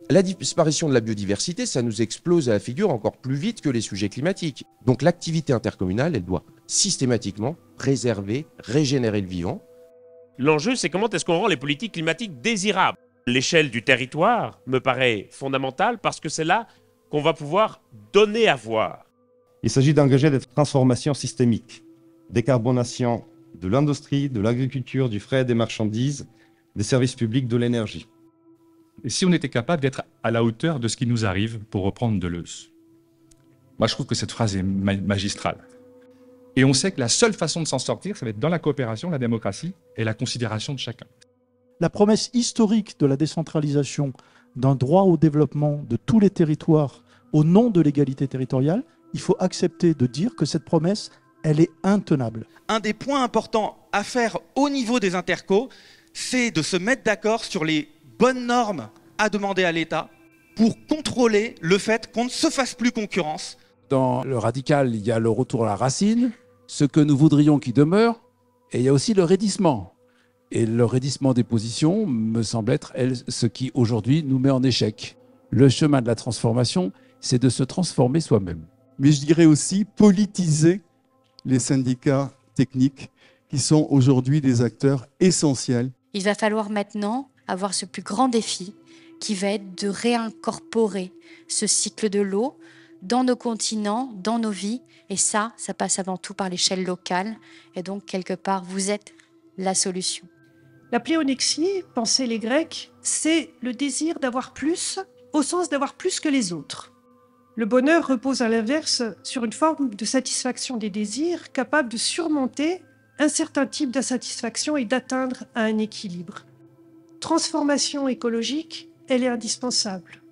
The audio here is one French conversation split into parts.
La disparition de la biodiversité, ça nous explose à la figure encore plus vite que les sujets climatiques. Donc l'activité intercommunale, elle doit systématiquement préserver, régénérer le vivant. L'enjeu, c'est comment est-ce qu'on rend les politiques climatiques désirables. L'échelle du territoire me paraît fondamentale parce que c'est là qu'on va pouvoir donner à voir. Il s'agit d'engager des transformations systémiques, décarbonation de l'industrie, de l'agriculture, du fret, des marchandises, des services publics, de l'énergie. Et si on était capable d'être à la hauteur de ce qui nous arrive, pour reprendre Deleuze. Moi, je trouve que cette phrase est magistrale. Et on sait que la seule façon de s'en sortir, ça va être dans la coopération, la démocratie et la considération de chacun. La promesse historique de la décentralisation, d'un droit au développement de tous les territoires au nom de l'égalité territoriale, il faut accepter de dire que cette promesse, elle est intenable. Un des points importants à faire au niveau des intercos, c'est de se mettre d'accord sur les bonnes normes à demander à l'État pour contrôler le fait qu'on ne se fasse plus concurrence. Dans le radical, il y a le retour à la racine, ce que nous voudrions qui demeure, et il y a aussi le raidissement. Et le raidissement des positions me semble être ce qui aujourd'hui nous met en échec. Le chemin de la transformation, c'est de se transformer soi-même. Mais je dirais aussi politiser les syndicats techniques qui sont aujourd'hui des acteurs essentiels. Il va falloir maintenant avoir ce plus grand défi qui va être de réincorporer ce cycle de l'eau dans nos continents, dans nos vies. Et ça passe avant tout par l'échelle locale. Et donc, quelque part, vous êtes la solution. La pléonexie, pensaient les Grecs, c'est le désir d'avoir plus, au sens d'avoir plus que les autres. Le bonheur repose à l'inverse sur une forme de satisfaction des désirs capable de surmonter un certain type d'insatisfaction et d'atteindre à un équilibre. Transformation écologique, elle est indispensable.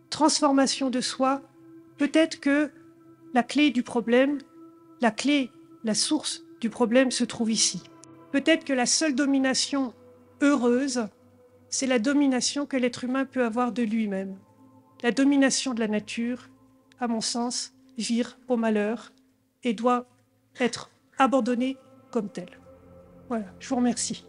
Transformation de soi, peut-être que la clé du problème, la source du problème se trouve ici. Peut-être que la seule domination heureuse, c'est la domination que l'être humain peut avoir de lui-même. La domination de la nature, à mon sens, vire au malheur et doit être abandonnée comme telle. Voilà, je vous remercie.